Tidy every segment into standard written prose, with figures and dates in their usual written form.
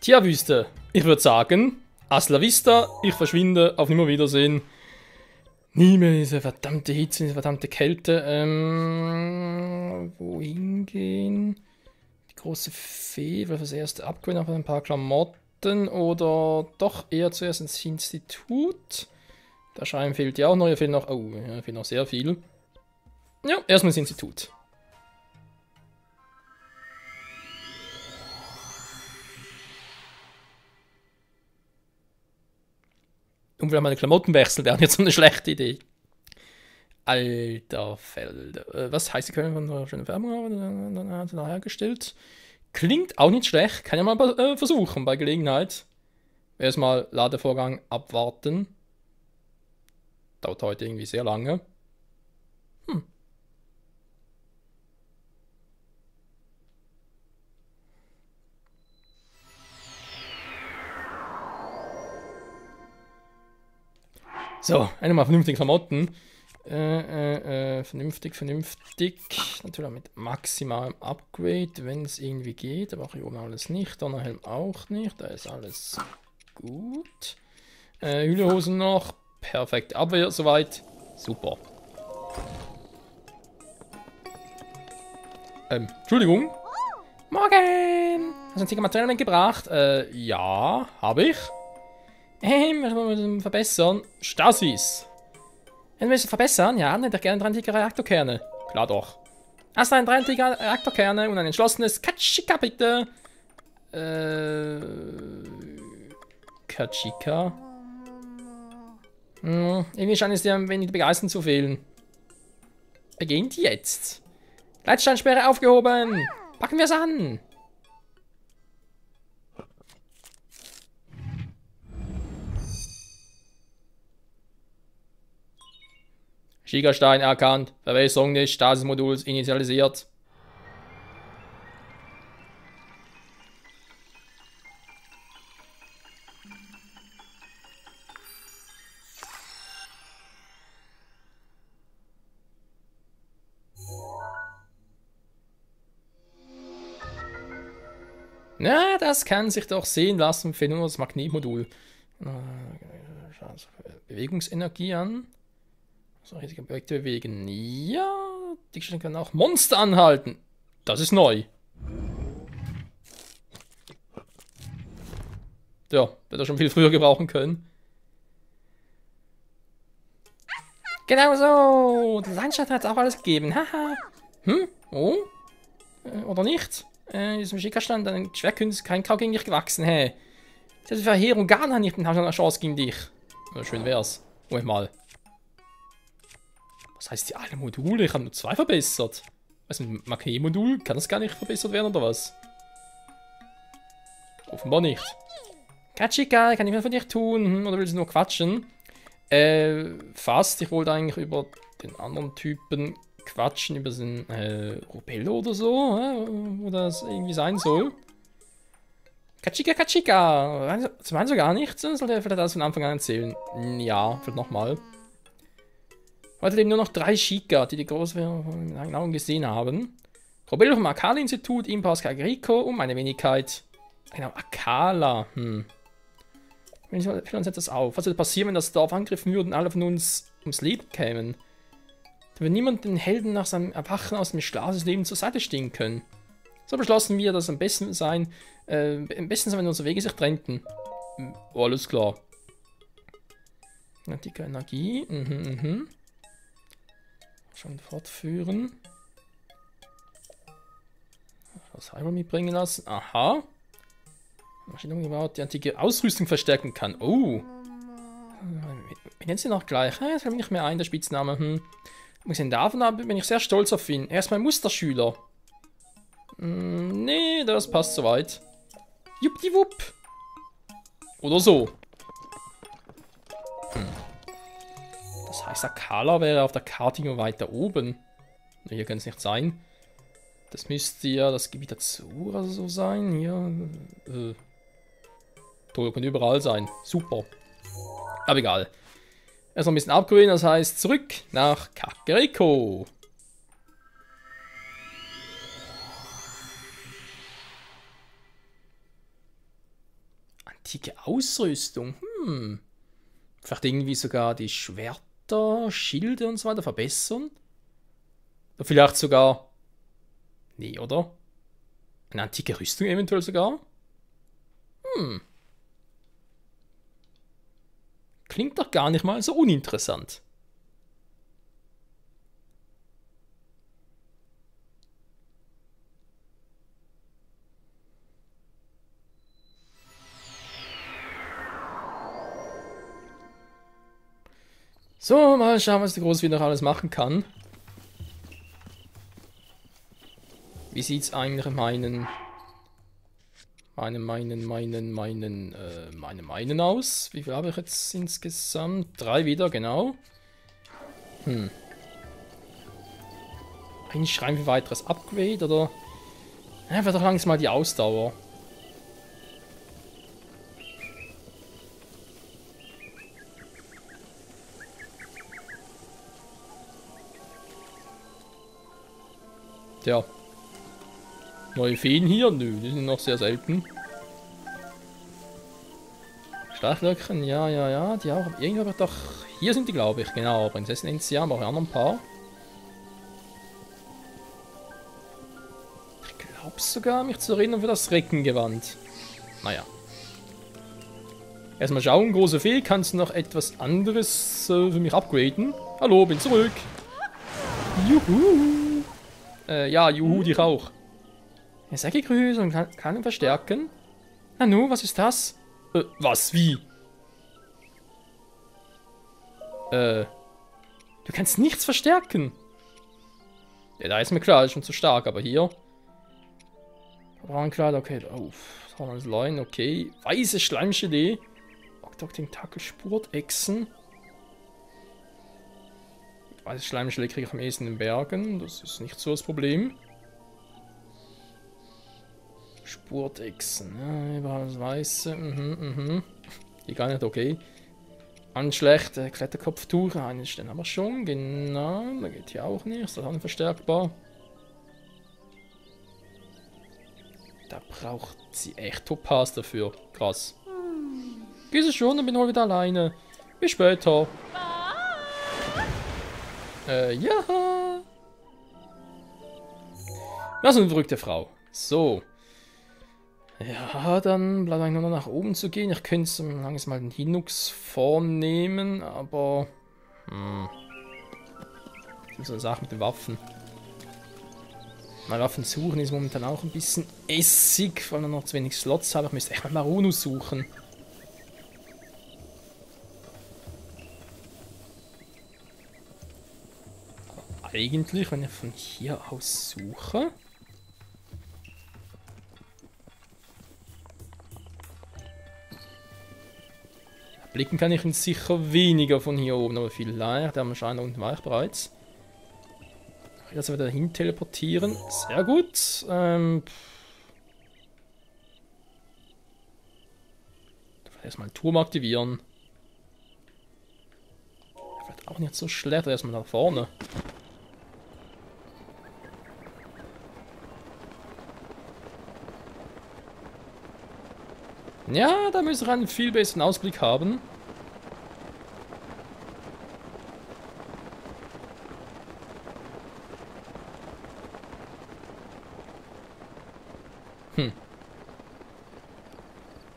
Tja, Wüste, ich würde sagen, hasta la vista, ich verschwinde, auf Nimmerwiedersehen. Nie mehr diese verdammte Hitze, diese verdammte Kälte. Wohin gehen? Die große Fee, will das erste Upgrade, noch ein paar Klamotten oder doch eher zuerst ins Institut? Der Schein fehlt ja auch noch, hier fehlt noch, oh, hier fehlt noch sehr viel. Ja, erstmal ins Institut. Und vielleicht meine Klamotten wechseln, wäre jetzt so eine schlechte Idee. Alter Feld. Was heißt, sie können von einer schönen Färbung hergestellt? Klingt auch nicht schlecht. Kann ja mal versuchen bei Gelegenheit. Erstmal Ladevorgang abwarten. Dauert heute irgendwie sehr lange. So, einmal vernünftige Klamotten. Vernünftig. Natürlich mit maximalem Upgrade, wenn es irgendwie geht. Aber auch hier oben alles nicht. Donnerhelm auch nicht. Da ist alles gut. Hühnerhosen noch. Perfekt. Abwehr soweit. Super. Entschuldigung. Morgen! Hast du ein Ticker-Material mitgebracht? Ja, habe ich. Was wollen wir verbessern? Stasis. Wenn wir es verbessern, ja, dann hätte ich gerne 3 Reaktorkerne. Klar doch. Hast du einen 3 Reaktorkerne und ein entschlossenes Kachika, bitte? Kachika. Irgendwie scheint es dir ein wenig begeistern zu fehlen. Beginnt jetzt. Leitsteinsperre aufgehoben. Packen wir es an. Gigastein erkannt. Verwässerung des Stasis-Moduls initialisiert. Na, das kann sich doch sehen lassen. Fehlt nur das Magnetmodul. Bewegungsenergie an. So, riesige Projekte bewegen. Ja, die Geschichte können auch Monster anhalten. Das ist neu. Ja, hätte er schon viel früher gebrauchen können. Genau so. Die Landschaft hat auch alles gegeben. Haha. Oh? Oder nicht? Diesem Schickerstand, ein Schwerkünstler, kein Kau gegen dich gewachsen. Hey. Diese Verheerung gar nicht eine Chance gegen dich. Ja, schön wär's. Moment mal. Was heißt die alle Module? Ich habe nur 2 verbessert. Was ist ein Magnetmodul? Kann das gar nicht verbessert werden oder was? Offenbar nicht. Katschika, kann ich was für dich tun? Oder willst du nur quatschen? Fast. Ich wollte eigentlich über den anderen Typen quatschen, über den Rubello oder so, wo das irgendwie sein soll. Katschika. Sie meinen so gar nichts? Sollte er vielleicht das von Anfang an erzählen? Ja, vielleicht nochmal. Heute leben nur noch 3 Shika, die großen genau gesehen haben. Robello vom Akala-Institut, Impasse Kagrico und meine Wenigkeit. Genau, Akala. Wir uns etwas auf. Was würde passieren, wenn das Dorf angegriffen würde und alle von uns ums Leben kämen? Da würde niemand den Helden nach seinem Erwachen aus dem Schlaf des Lebens zur Seite stehen können. So beschlossen wir, dass es am besten sein, wenn unsere Wege sich trennten. Oh, alles klar. Antike Energie. Schon fortführen. Das Hyper mitbringen lassen. Aha. Maschine umgebaut, die antike Ausrüstung verstärken kann. Oh. Wie nennt sie noch gleich? Das fällt mir nicht mehr ein, der Spitzname. Abgesehen davon bin ich sehr stolz auf ihn. Er ist mein Musterschüler. Nee, das passt soweit. Juppdiwupp. Oder so. Das heißt, Akala wäre auf der Karte nur weiter oben. Hier kann es nicht sein. Das müsste ja das Gebiet dazu oder so sein. Hier. Toll, könnte überall sein. Super. Aber egal. Erstmal ein bisschen abgrünen, das heißt zurück nach Kakariko. antike Ausrüstung. Vielleicht irgendwie sogar die Schwerter, Schilde und so weiter verbessern. Oder vielleicht sogar... Nee, oder? Eine antike Rüstung eventuell sogar? Klingt doch gar nicht mal so uninteressant. So, mal schauen, was der Großvieh noch alles machen kann. Wie sieht's eigentlich in meinen aus? Wie viel habe ich jetzt insgesamt? 3 wieder, genau. Ein Schrein für weiteres Upgrade, oder? Einfach doch langsam mal die Ausdauer. Tja. Neue Feen hier? Nö, die sind noch sehr selten. Stachlöckchen, ja, die auch. Irgendwie aber doch... Hier sind die, glaube ich. Genau, Prinzessin Enzian, aber auch noch ein paar. Ich glaube sogar, mich zu erinnern für das Reckengewand. Naja. Erstmal schauen, große Fee, kannst du noch etwas anderes für mich upgraden? Hallo, bin zurück. Juhu. Ja, juhu, dich auch. Er sei gegrüßt und kann ihn verstärken. Nanu, was ist das? Was? Wie? Du kannst nichts verstärken. Ja, da ist mir klar, ist schon zu stark, aber hier. Braunkleid, okay. Oh, Leuen, okay. Weiße Schleimgelee. Tentakel, Spurtechsen. Weiße Schleimgelee kriege ich am ehesten in den Bergen. Das ist nicht so das Problem. Spurtechsen, ja, überall das Weiße, Die gar nicht, okay. Anschlecht, Kletterkopftuch, einen stellen aber schon, genau, da geht hier auch nicht, ist das auch nicht verstärkbar. Da braucht sie echt Topaz dafür, krass. Geht es schon, dann bin ich wieder alleine. Bis später. Ja. Was eine verrückte Frau. So. Ja, dann bleibt eigentlich nur noch nach oben zu gehen. Ich könnte langsam mal den Hinux vornehmen, aber... So eine Sache mit den Waffen. Meine Waffen suchen ist momentan auch ein bisschen essig, weil ich noch zu wenig Slots habe. Ich müsste echt mal Marunus suchen. Aber eigentlich, wenn ich von hier aus suche... Blicken kann ich ihn sicher weniger von hier oben, aber vielleicht, der Schein unten war ich bereits. Jetzt wieder hin teleportieren. Sehr gut. Erstmal einen Turm aktivieren. Vielleicht auch nicht so schlecht, erstmal nach vorne. Ja, da müsste ich einen viel besseren Ausblick haben.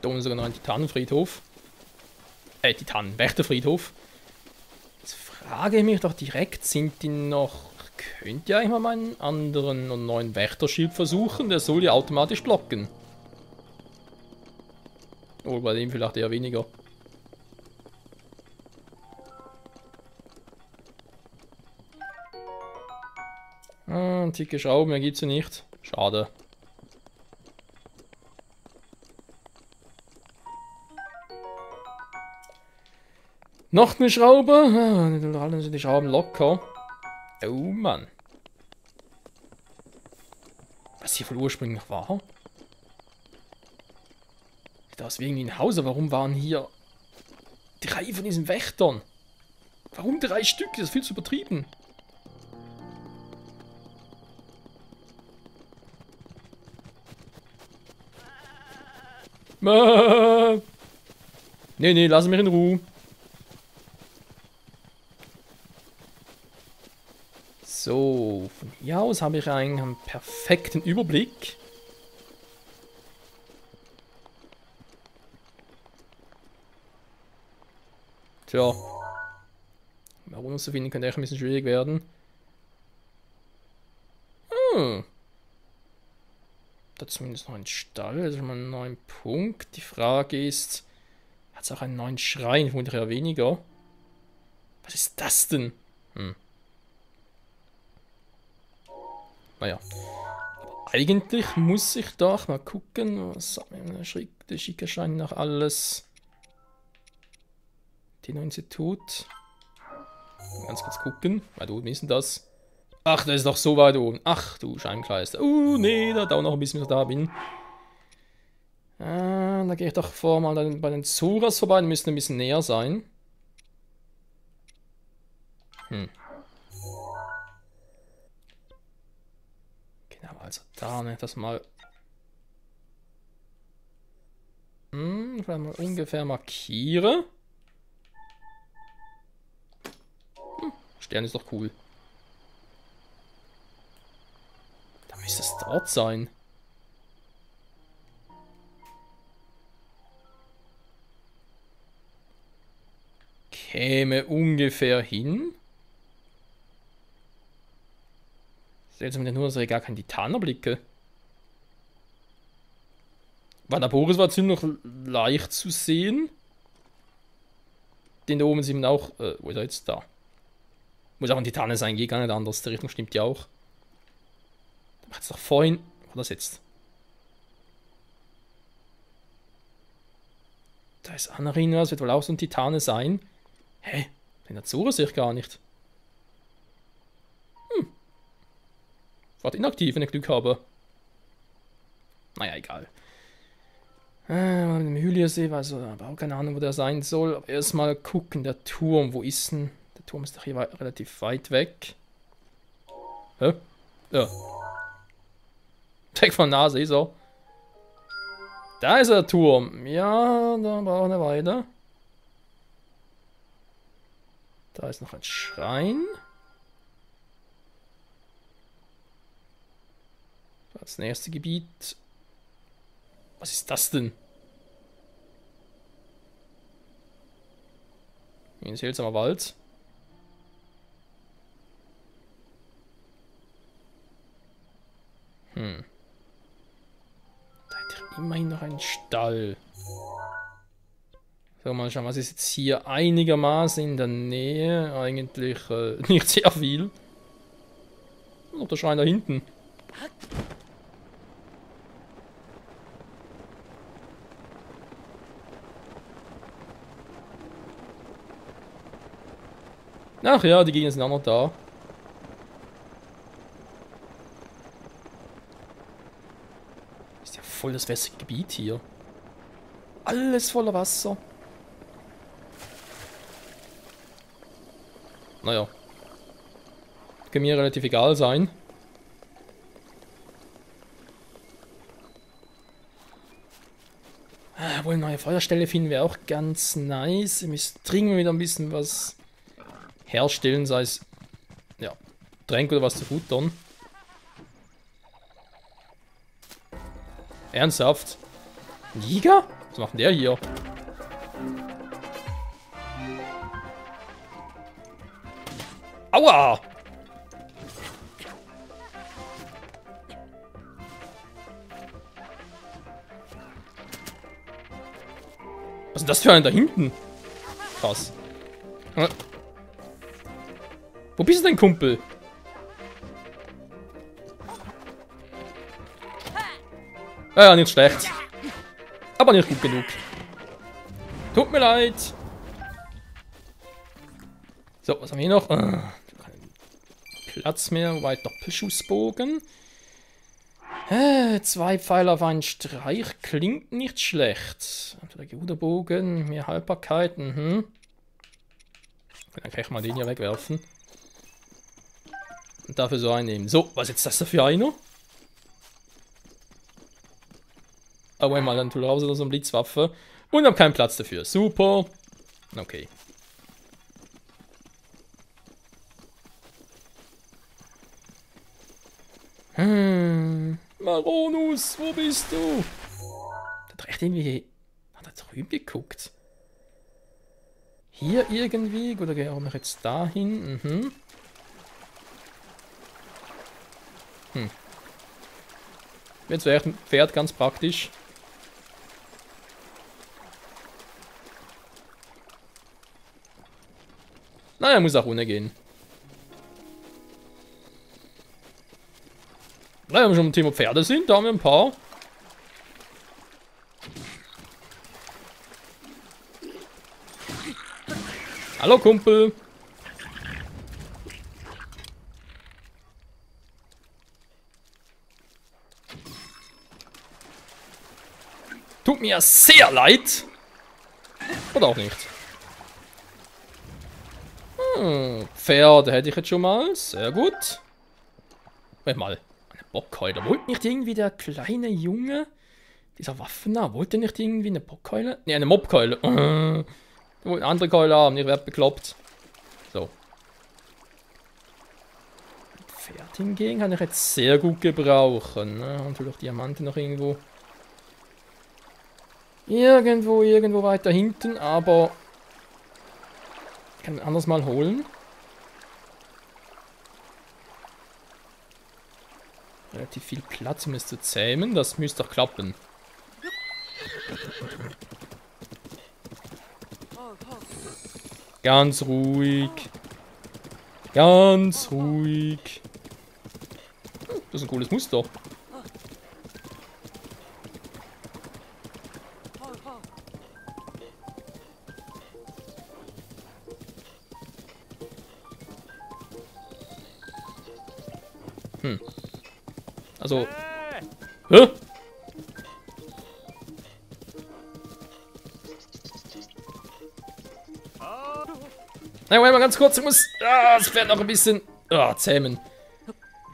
Da unten sogar noch ein Titanenfriedhof. Titanenwächterfriedhof. Jetzt frage ich mich doch direkt, sind die noch... Könnt ihr eigentlich mal meinen anderen und neuen Wächterschild versuchen? Der soll ja automatisch blocken. Oh, bei dem vielleicht eher weniger. Antike Schrauben, mehr gibt's ja nicht. Schade. Noch eine Schraube. Alle sind die Schrauben locker. Oh Mann. Was hier wohl ursprünglich war? Das wegen in Hause. Warum waren hier 3 von diesen Wächtern? Warum 3 Stück? Das ist viel zu übertrieben. Nee, nee, lass mich in Ruhe. So, von hier aus habe ich einen perfekten Überblick. Tja. Warum zu finden könnte echt ein bisschen schwierig werden. Da zumindest noch ein Stall, das ist schon mal ein neuer Punkt. Die Frage ist, hat es auch einen neuen Schrein? Vermutlich eher weniger. Was ist das denn? Naja. Aber eigentlich muss ich doch mal gucken, was sagt mir der schicke Schein nach alles. Dino-Institut. Ganz kurz gucken. Weit oben ist denn das? Ach, das ist doch so weit oben. Ach, du Scheibenkleister. Nee, da dauert noch ein bisschen, bis ich da bin. Da gehe ich doch vor mal bei den Zuras vorbei. Die müssen ein bisschen näher sein. Genau, also da, ne, das mal. Vielleicht mal ungefähr markiere. Stern ist doch cool. Da müsste es dort sein. Käme ungefähr hin. Seltsam nur, dass ich gar keinen Titan erblicke. Vanaboris war ziemlich leicht zu sehen. Den da oben sieht man auch. Wo ist er jetzt? Da. Muss auch ein Titan sein, geht gar nicht anders. Die Richtung stimmt ja auch. Da macht es doch vorhin. Wo das jetzt? Da ist Anarina, das wird wohl auch so ein Titane sein. Hä? Den Azura sehe ich gar nicht. Warte inaktiv, wenn ich Glück habe. Naja, egal. Im Hyliasee, also aber auch keine Ahnung, wo der sein soll. Aber erstmal gucken, der Turm, wo ist denn? Der Turm ist doch hier relativ weit weg. Hä? Ja. Weg von der Nase, ist er. Da ist der Turm. Ja, da braucht eine Weile. Da ist noch ein Schrein. Das nächste Gebiet. Was ist das denn? Ein seltsamer Wald. Da hätte ich immerhin noch einen Stall. So, mal schauen, was ist jetzt hier einigermaßen in der Nähe? Eigentlich nicht sehr viel. Noch der Schrein da hinten. Ach ja, die Gegner sind auch noch da. Ist ja voll das wässrige Gebiet hier. Alles voller Wasser. Naja. Kann mir relativ egal sein. Wohl eine neue Feuerstelle finden wir auch ganz nice. Wir müssen dringend wieder ein bisschen was herstellen, sei es ja, Tränke oder was zu futtern. Ernsthaft? Ein Jäger? Was macht denn der hier? Aua! Was ist denn das für einen da hinten? Krass. Wo bist du denn, Kumpel? Ja, nicht schlecht. Aber nicht gut genug. Tut mir leid. So, was haben wir hier noch? Kein Platz mehr. Wobei Doppelschussbogen. 2 Pfeile auf einen Streich. Klingt nicht schlecht. Der Geruderbogen. Mehr Haltbarkeit. Dann kann ich mal den hier wegwerfen. Und dafür so einnehmen. So, was ist jetzt das da für einer? Aber mal ein Tool raus oder so eine Blitzwaffe. Und hab keinen Platz dafür. Super. Okay. Maronus, wo bist du? Der hat echt irgendwie... Hat er drüben geguckt? Hier irgendwie? Gut, dann gehen wir jetzt dahin. Jetzt wäre ein Pferd ganz praktisch. Naja, muss auch runtergehen. Naja, wenn wir schon im Thema Pferde sind, da haben wir ein paar. Hallo Kumpel. Tut mir sehr leid. Oder auch nicht. Pferde hätte ich jetzt schon mal. Sehr gut. Warte mal. Eine Bockkeule. Wollte nicht irgendwie der kleine Junge, dieser Waffennah, wollte nicht irgendwie eine Bockkeule? Ne, eine Mobkeule. Wollte eine andere Keule haben. Ich werde bekloppt. So. Pferd hingegen kann ich jetzt sehr gut gebrauchen. Natürlich Diamanten noch irgendwo. Irgendwo weiter hinten, aber ich kann anders mal holen. Relativ viel Platz, um es zu zähmen. Das müsste doch klappen. Ganz ruhig. Ganz ruhig. Das ist ein cooles Muster. Also. Hä? Nein, Moment mal ganz kurz. Ich muss das Pferd noch ein bisschen zähmen.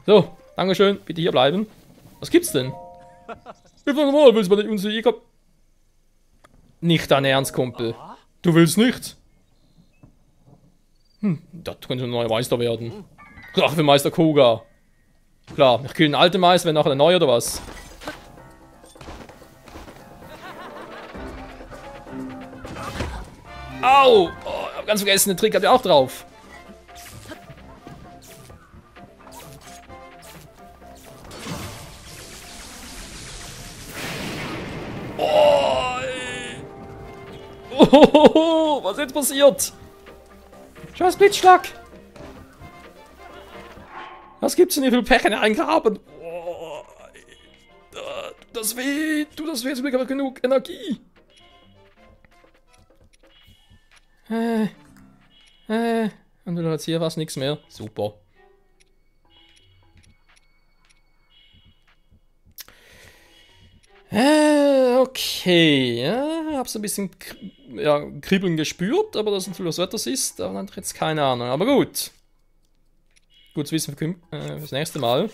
So, dankeschön. Bitte hier bleiben. Was gibt's denn? Ich frage mal, willst du mal unsere Jäger... Nicht dein Ernst, Kumpel. Du willst nicht? Das könnte ein neuer Meister werden. Ach, für Meister Koga. Klar, ich kill einen alten Meister, wenn nachher ein neuer oder was? Au! Oh, ich hab ganz vergessen, den Trick habt ihr auch drauf. Oh, was ist jetzt passiert? Scheiß Blitzschlag! Was gibt's denn hier für Pech eingraben? Oh, tut das weh, zum Glück aber genug Energie. Und du jetzt hier was, nichts mehr. Super. Okay, ja, hab's ein bisschen Kribbeln gespürt, aber das natürlich was Wetter ist, da habe ich jetzt keine Ahnung, aber gut. Gut zu wissen für das nächste Mal.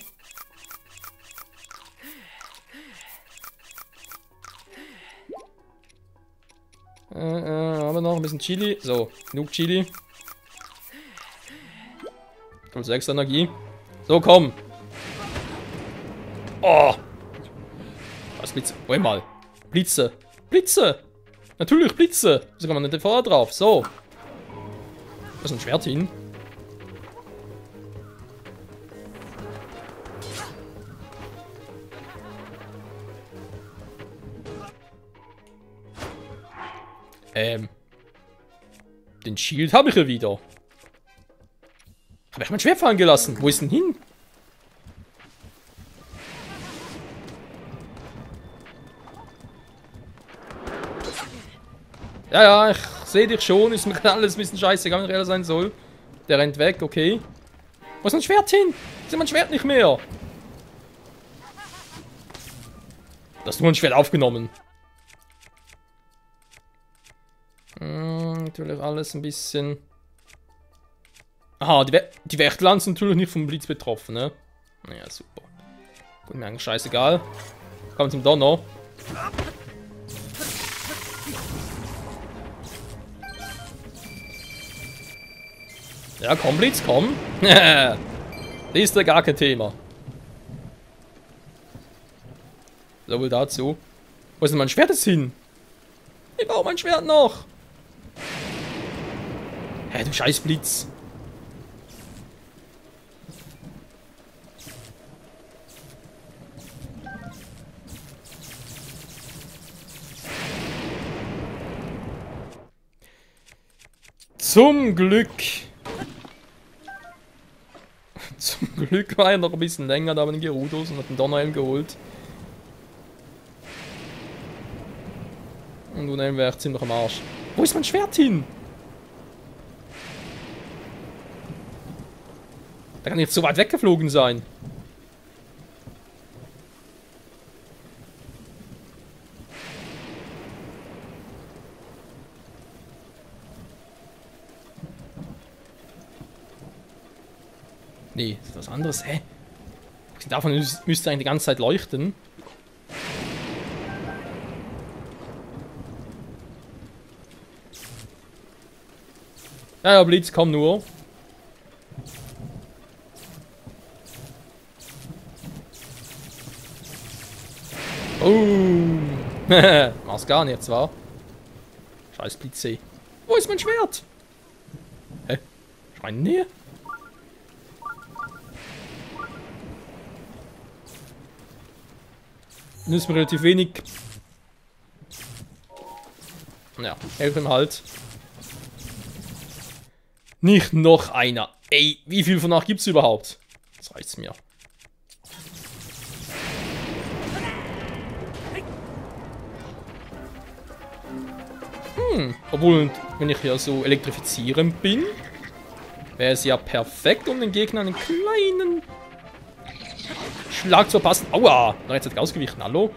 Haben wir noch ein bisschen Chili. So, genug Chili. Kommt 6 Energie. So, komm. Oh. Was Blitze? Moment mal. Blitze. Blitze. Natürlich Blitze. Wieso kann man nicht vorher drauf? So. Da ist ein Schwert hin. Den Shield habe ich ja wieder. Habe ich mein Schwert fallen gelassen? Wo ist denn hin? Ja, ich sehe dich schon. Ist mir alles ein bisschen scheißegal, wenn real sein soll. Der rennt weg, okay. Wo ist mein Schwert hin? Ich sehe mein Schwert nicht mehr. Da hast du mein Schwert aufgenommen. Natürlich alles ein bisschen... Aha, die Wächtler sind natürlich nicht vom Blitz betroffen, ne? Naja, super. Gut, mir eigentlich scheißegal. Kommen zum Donner. Ja, komm, Blitz, komm. Ist ja gar kein Thema. So viel dazu. Wo ist denn mein Schwert jetzt hin? Ich brauche mein Schwert noch. Hä, du scheiß Blitz. Zum Glück. Zum Glück war er noch ein bisschen länger da bei den Gerudos und hat den Donnerhelm geholt. Und nun wäre ich ziemlich am Arsch. Wo ist mein Schwert hin? Da kann ich jetzt so weit weggeflogen sein. Nee, ist was anderes. Hä? Davon müsste eigentlich die ganze Zeit leuchten. Ja, Blitz, komm nur. Oh. Mach's gar nicht, zwar. Scheiß Blitze. Wo ist mein Schwert? Hä? Schreien Nähe? Nützt mir relativ wenig. Ja, 11,5. Nicht noch einer. Ey, wie viel von nach gibt's überhaupt? Das reicht's mir. Obwohl, wenn ich ja so elektrifizierend bin, wäre es ja perfekt, um den Gegner einen kleinen Schlag zu verpassen. Aua! Na, jetzt hat er ausgewichen. Hallo?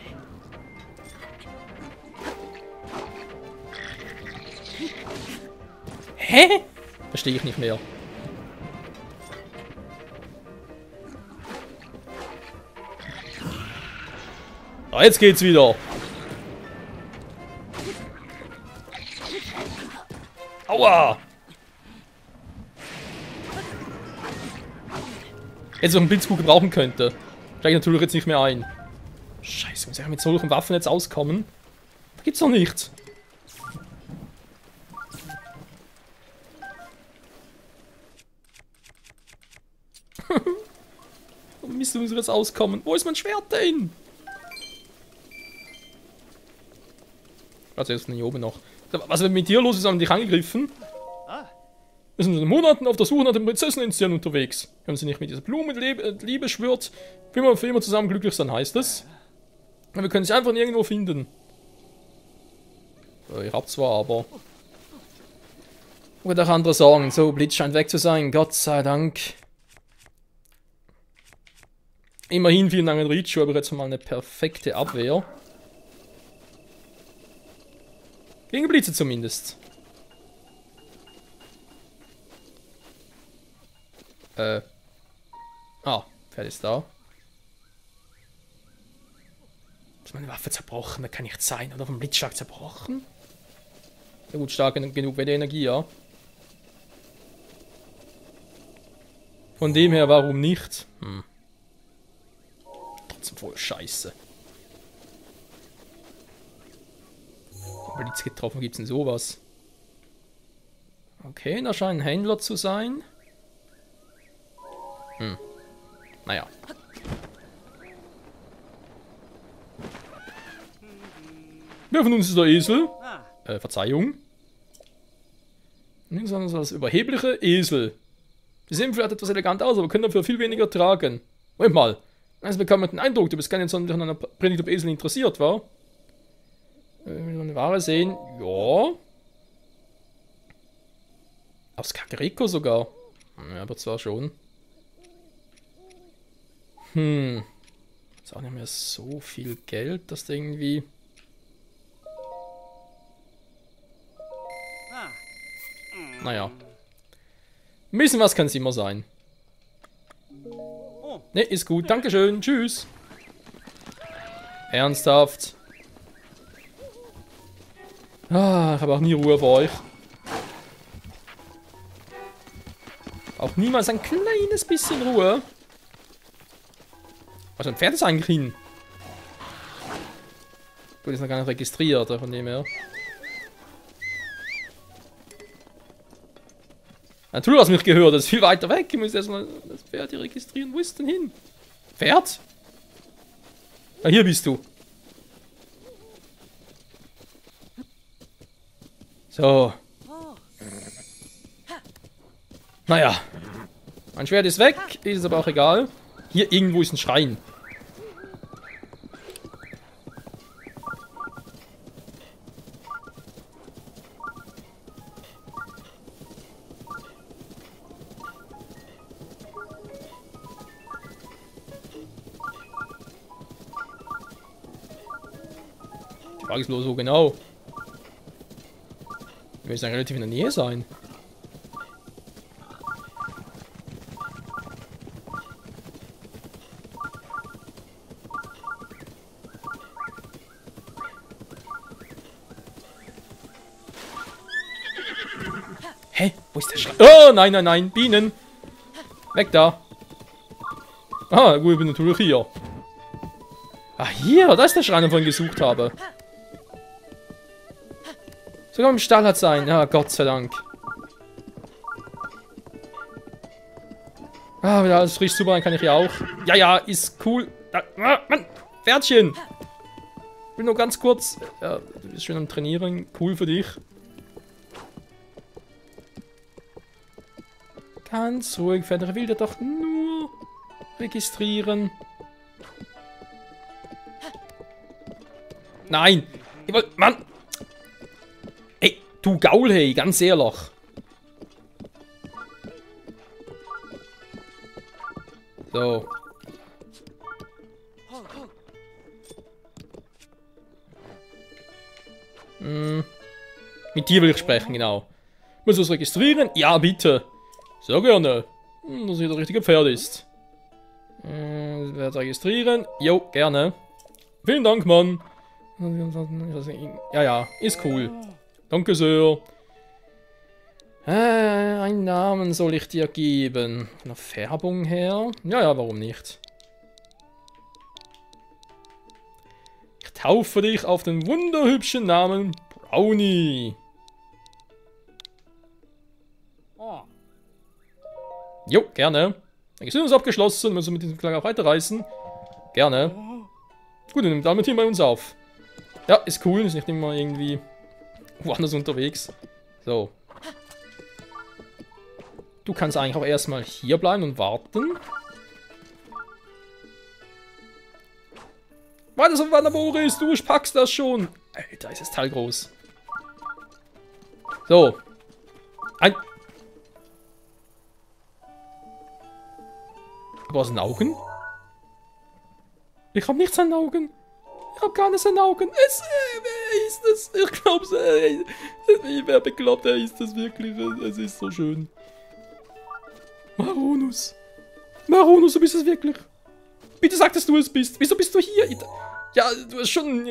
Hä? Verstehe ich nicht mehr. Ah, jetzt geht's wieder. Aua! Jetzt noch einen Blitzkugel gebrauchen könnte. Steige ich natürlich jetzt nicht mehr ein. Scheiße, muss ich mit solchen Waffen jetzt auskommen? Da gibt's doch nichts. Mist, muss ich jetzt auskommen. Wo ist mein Schwert denn? Also jetzt hier oben noch. Was ist mit dir los? Ist haben dich angegriffen? Wir sind seit Monaten auf der Suche nach den Prinzessin unterwegs. Wenn sie nicht mit dieser Blume Liebe schwört, für immer zusammen glücklich sein, heißt es. Wir können sie einfach nirgendwo finden. Ich hab zwar, aber... Oder auch andere Sorgen. So, Blitz scheint weg zu sein. Gott sei Dank. Immerhin vielen Dank an Richu, aber jetzt mal eine perfekte Abwehr. Gegen Blitze zumindest. Pferd ist da. Ist meine Waffe zerbrochen? Das kann nicht sein. Oder vom Blitzschlag zerbrochen? Ja gut, stark genug wäre die Energie, ja. Von dem her, warum nicht? Trotzdem voll scheiße. Blitz getroffen, gibt's denn sowas? Okay, da scheint ein Händler zu sein. Naja. Wer von uns ist der Esel? Verzeihung. Nichts anderes als überhebliche Esel. Die sehen vielleicht etwas elegant aus, aber können dafür viel weniger tragen. Moment mal. Also bekam man den Eindruck, du bist gar nicht sonderlich an einer Predigt über Esel interessiert, war? Will man eine Ware sehen? Ja. Aus Kakariko sogar. Ja, aber zwar schon. Ist auch nicht mehr so viel Geld, dass da irgendwie... Naja. Ein bisschen was kann es immer sein. Ne, ist gut. Dankeschön. Tschüss. Ernsthaft. Ich habe auch nie Ruhe für euch. Auch niemals ein kleines bisschen Ruhe. Also ein Pferd ist eigentlich hin. Gut, ist noch gar nicht registriert, von dem her. Natürlich hast du mich gehört, das ist viel weiter weg. Ich muss erstmal das Pferd hier registrieren. Wo ist denn hin? Pferd? Ah, hier bist du. So. Naja. Mein Schwert ist weg, ist aber auch egal. Hier irgendwo ist ein Schrein. Die Frage ist bloß so genau. Wir müssen relativ in der Nähe sein. Hä? Wo ist der Schrein? Oh, nein, nein, nein. Bienen. Weg da. Ah, gut, ich bin natürlich hier. Ah, hier. Da ist der Schrein, den ich vorhin gesucht habe. Sogar im Stall hat es sein. Ja, Gott sei Dank. Ah, wenn alles frisch super, dann kann ich ja auch. Ja, ja, ist cool. Ah, Mann, Pferdchen. Ich will nur ganz kurz. Ja, du bist schön am Trainieren. Cool für dich. Ganz ruhig, Pferd. Will der doch nur registrieren. Nein. Ich wollte. Mann. Ey, du Gaul, hey, ganz ehrlich. So. Mit dir will ich sprechen, genau. Muss du es registrieren? Ja, bitte. Sehr gerne. Dass hier das richtige Pferd ist. Werde registrieren. Jo, gerne. Vielen Dank, Mann. Ja, ja, ist cool. Danke sehr. Einen Namen soll ich dir geben. Von der Färbung her? Ja, ja, warum nicht? Ich taufe dich auf den wunderhübschen Namen Brownie. Jo, gerne. Registrierung ist abgeschlossen. Müssen wir mit diesem Klang auch weiterreisen. Gerne. Gut, dann nimmt damit hier bei uns auf. Ja, ist cool. Ist nicht immer irgendwie woanders unterwegs. So. Du kannst eigentlich auch erstmal hier bleiben und warten. Warte so, wann der Boris, du packst das schon. Alter, ist das Teil groß. So. Du hast Augen? Ich hab nichts an Augen. Ich hab gar nichts an Augen. Wer ist das? Ich glaub's, wer beglaubt, er ist das wirklich. Es ist so schön. Maronus. Maronus, du bist es wirklich. Bitte sag, dass du es bist. Wieso bist du hier? Ja, du hast schon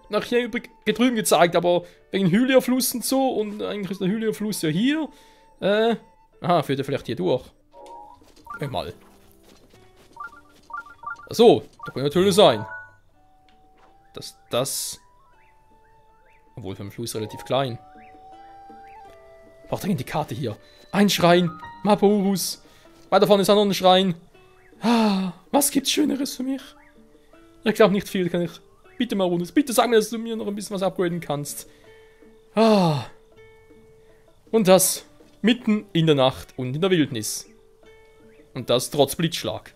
nach hier drüben gezeigt, aber wegen Hylia-Fluss und so. Und eigentlich ist der Hylia-Fluss ja hier. Aha, führt er vielleicht hier durch. Mal. Achso, da kann natürlich sein. Dass das. Obwohl vom Fluss relativ klein. Braucht dringend die Karte hier. Ein Schrein. Maporus. Weiter vorne ist auch noch ein Schrein. Ah, was gibt's Schöneres für mich? Ich glaube nicht viel, kann ich. Bitte, Maronus, bitte sag mir, dass du mir noch ein bisschen was upgraden kannst. Ah. Und das mitten in der Nacht und in der Wildnis. Und das trotz Blitzschlag.